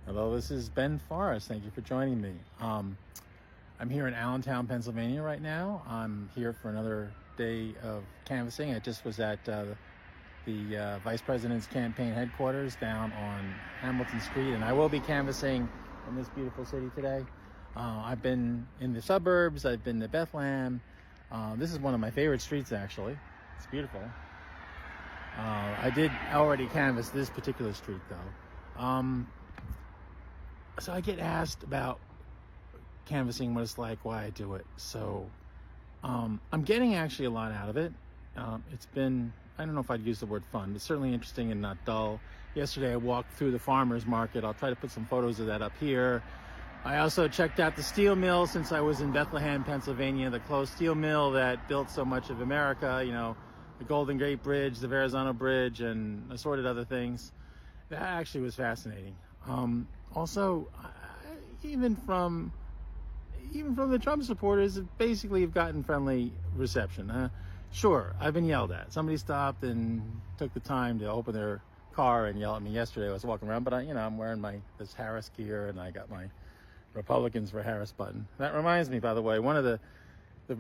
Hello, this is Ben Forrest. Thank you for joining me. I'm here in Allentown, Pennsylvania right now. I'm here for another day of canvassing. I just was at the Vice President's campaign headquarters down on Hamilton Street, and I will be canvassing in this beautiful city today. I've been in the suburbs. I've been to Bethlehem. This is one of my favorite streets, actually. It's beautiful. I did already canvass this particular street, though. So I get asked about canvassing, what it's like, why I do it. So I'm getting actually a lot out of it. It's been, I don't know if I'd use the word fun, but certainly interesting and not dull. Yesterday I walked through the farmer's market. I'll try to put some photos of that up here. I also checked out the steel mill since I was in Bethlehem, Pennsylvania, the closed steel mill that built so much of America, the Golden Gate Bridge, the Verrazano Bridge, and assorted other things. That actually was fascinating. Also, even from the Trump supporters, basically have gotten friendly reception. Sure, I've been yelled at. Somebody stopped and took the time to open their car and yell at me yesterday. I was walking around, but I'm wearing this Harris gear, and I got my Republicans for Harris button. That reminds me, by the way, one of the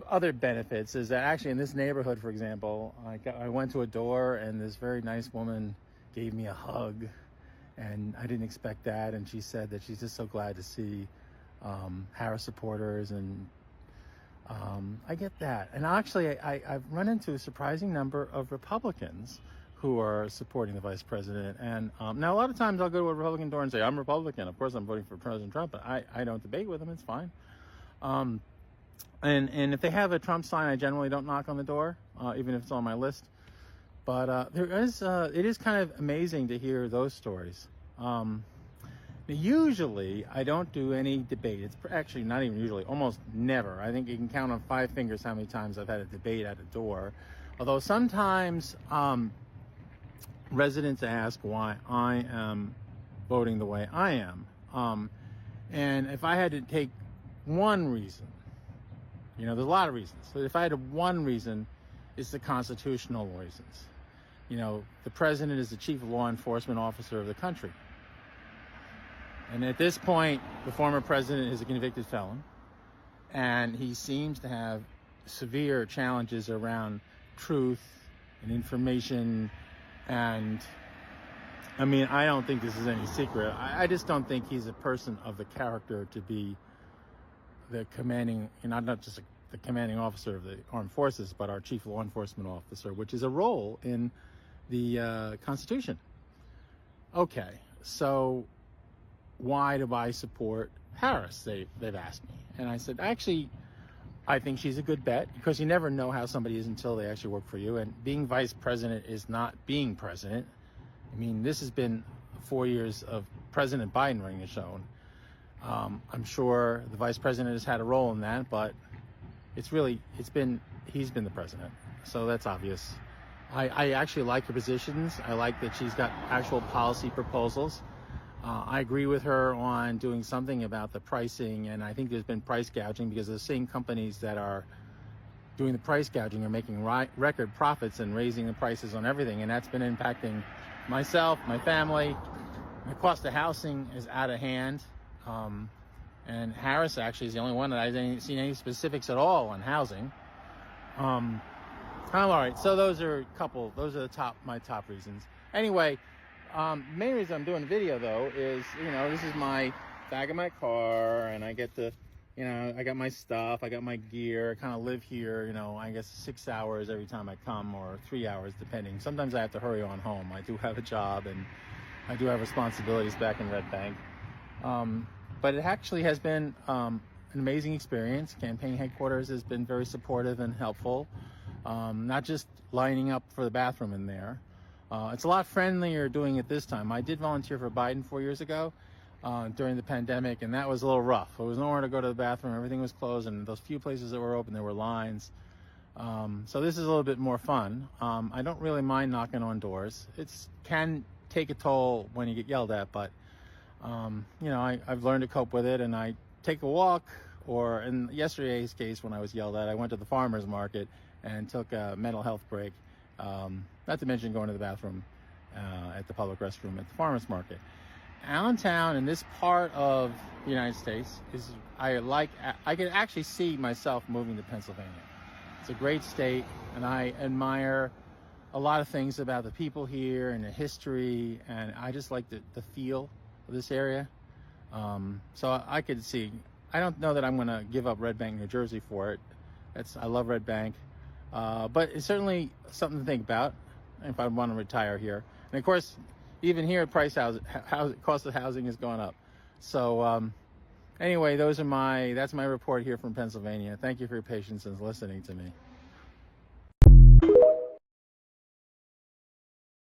other benefits is that actually in this neighborhood, for example, I went to a door and this very nice woman gave me a hug. And I didn't expect that. And she said that she's just so glad to see Harris supporters. And I get that. And actually, I've run into a surprising number of Republicans who are supporting the vice president. And now a lot of times I'll go to a Republican door and say, I'm Republican. Of course, I'm voting for President Trump. But I don't debate with them. It's fine. And if they have a Trump sign, I generally don't knock on the door, even if it's on my list. But it is kind of amazing to hear those stories. Usually, I don't do any debate. It's actually not even usually, almost never. I think you can count on 5 fingers how many times I've had a debate at a door. Although sometimes residents ask why I am voting the way I am. And if I had to take one reason, there's a lot of reasons. So if I had one reason, it's the constitutional reasons. The president is the chief law enforcement officer of the country. And at this point, the former president is a convicted felon. And he seems to have severe challenges around truth and information. And I don't think this is any secret. I just don't think he's a person of the character to be the commanding, not just the commanding officer of the armed forces, but our chief law enforcement officer, which is a role in the Constitution. Okay, so why do I support Harris? They've asked me. And I said, actually, I think she's a good bet, because you never know how somebody is until they actually work for you. And being vice president is not being president. This has been 4 years of President Biden running the show. I'm sure the vice president has had a role in that, but he's been the president. So that's obvious. I actually like her positions. I like that she's got actual policy proposals. I agree with her on doing something about the pricing, and I think there's been price gouging because the same companies that are doing the price gouging are making record profits and raising the prices on everything, and that's been impacting myself, my family. The cost of housing is out of hand. And Harris actually is the only one that I've seen any specifics at all on housing. All right, so those are my top reasons. Anyway, main reason I'm doing the video though is, this is my bag of my car, and I get to, I got my stuff, I got my gear, I kind of live here, I guess 6 hours every time I come, or 3 hours depending. Sometimes I have to hurry on home. I do have a job and I do have responsibilities back in Red Bank. But it actually has been an amazing experience. Campaign headquarters has been very supportive and helpful. Not just lining up for the bathroom in there. It's a lot friendlier doing it this time. I did volunteer for Biden 4 years ago during the pandemic, and that was a little rough. There was nowhere to go to the bathroom. Everything was closed, and those few places that were open, there were lines. So this is a little bit more fun. I don't really mind knocking on doors. It can take a toll when you get yelled at, but I've learned to cope with it, and I take a walk, or in yesterday's case when I was yelled at, I went to the farmer's market and took a mental health break, not to mention going to the bathroom at the public restroom at the farmer's market. Allentown and this part of the United States is, I could actually see myself moving to Pennsylvania. It's a great state, and I admire a lot of things about the people here and the history, and I just like the feel of this area. So I could see, I don't know that I'm going to give up Red Bank, New Jersey for it. I love Red Bank, but it's certainly something to think about if I want to retire here. And of course, even here, cost of housing has gone up. So anyway, that's my report here from Pennsylvania. Thank you for your patience and listening to me.